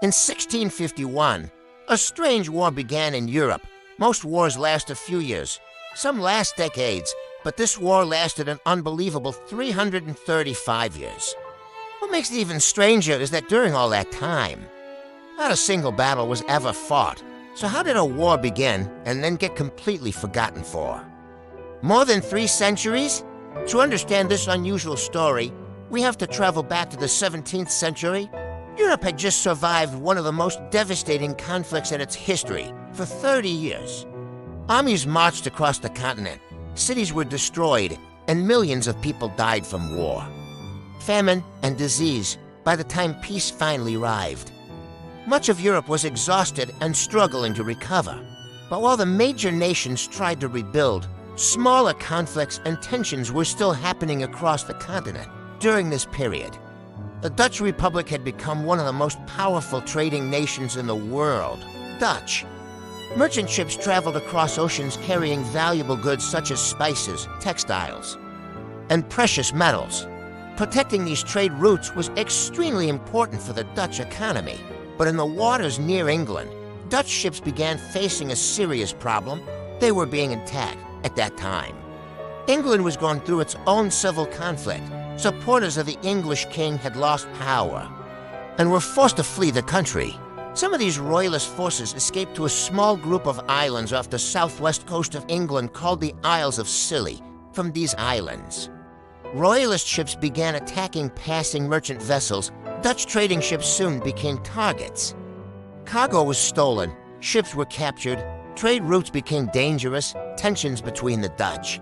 In 1651, a strange war began in Europe. Most wars last a few years, some last decades, but this war lasted an unbelievable 335 years. What makes it even stranger is that during all that time, not a single battle was ever fought. So how did a war begin and then get completely forgotten for? More than 3 centuries? To understand this unusual story, we have to travel back to the 17th century. Europe had just survived one of the most devastating conflicts in its history for 30 years. Armies marched across the continent, cities were destroyed, and millions of people died from war, famine, and disease by the time peace finally arrived. Much of Europe was exhausted and struggling to recover. But while the major nations tried to rebuild, smaller conflicts and tensions were still happening across the continent during this period. The Dutch Republic had become one of the most powerful trading nations in the world. Dutch. Merchant ships traveled across oceans carrying valuable goods such as spices, textiles, and precious metals. Protecting these trade routes was extremely important for the Dutch economy. But in the waters near England, Dutch ships began facing a serious problem. They were being attacked at that time. England was going through its own civil conflict. Supporters of the English king had lost power and were forced to flee the country. Some of these royalist forces escaped to a small group of islands off the southwest coast of England called the Isles of Scilly. From these islands, royalist ships began attacking passing merchant vessels. Dutch trading ships soon became targets. Cargo was stolen, ships were captured, trade routes became dangerous, tensions between the Dutch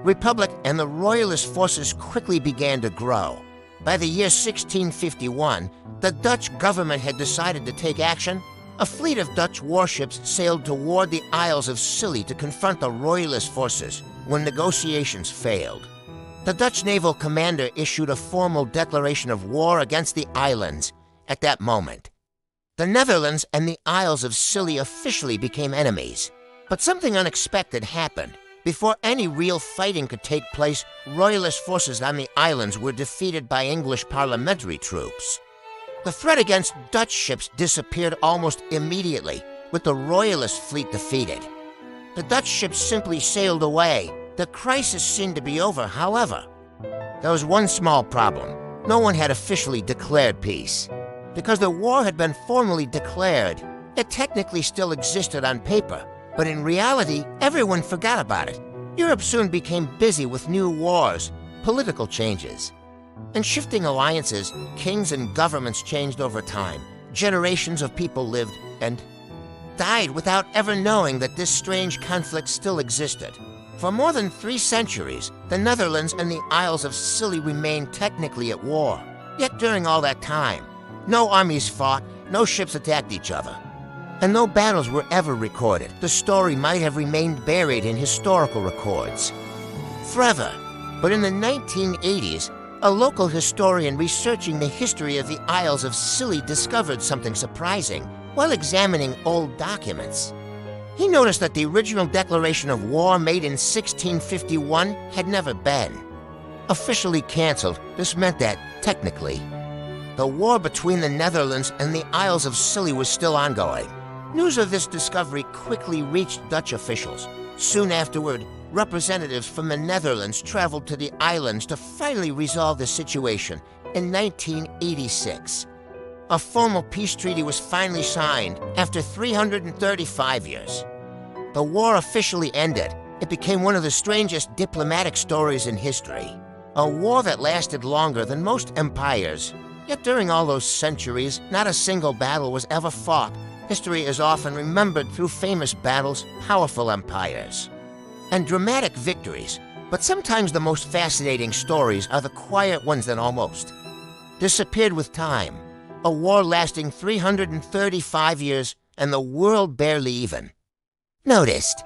Republic and the royalist forces quickly began to grow. By the year 1651, the Dutch government had decided to take action. A fleet of Dutch warships sailed toward the Isles of Scilly to confront the royalist forces when negotiations failed. The Dutch naval commander issued a formal declaration of war against the islands at that moment. The Netherlands and the Isles of Scilly officially became enemies. But something unexpected happened. Before any real fighting could take place, royalist forces on the islands were defeated by English parliamentary troops. The threat against Dutch ships disappeared almost immediately, with the royalist fleet defeated. The Dutch ships simply sailed away. The crisis seemed to be over, however. There was one small problem. No one had officially declared peace. Because the war had been formally declared, it technically still existed on paper, but in reality, everyone forgot about it. Europe soon became busy with new wars, political changes, and shifting alliances. Kings and governments changed over time. Generations of people lived and died without ever knowing that this strange conflict still existed. For more than 3 centuries, the Netherlands and the Isles of Scilly remained technically at war. Yet during all that time, no armies fought, no ships attacked each other, and no battles were ever recorded. The story might have remained buried in historical records forever. But in the 1980s, a local historian researching the history of the Isles of Scilly discovered something surprising while examining old documents. He noticed that the original declaration of war made in 1651 had never been officially canceled. This meant that, technically, the war between the Netherlands and the Isles of Scilly was still ongoing. News of this discovery quickly reached Dutch officials. Soon afterward, representatives from the Netherlands traveled to the islands to finally resolve the situation. In 1986, a formal peace treaty was finally signed after 335 years. The war officially ended. It became one of the strangest diplomatic stories in history. A war that lasted longer than most empires. Yet during all those centuries, not a single battle was ever fought. History is often remembered through famous battles, powerful empires, and dramatic victories. But sometimes the most fascinating stories are the quiet ones that almost disappeared with time. A war lasting 335 years and the world barely even noticed.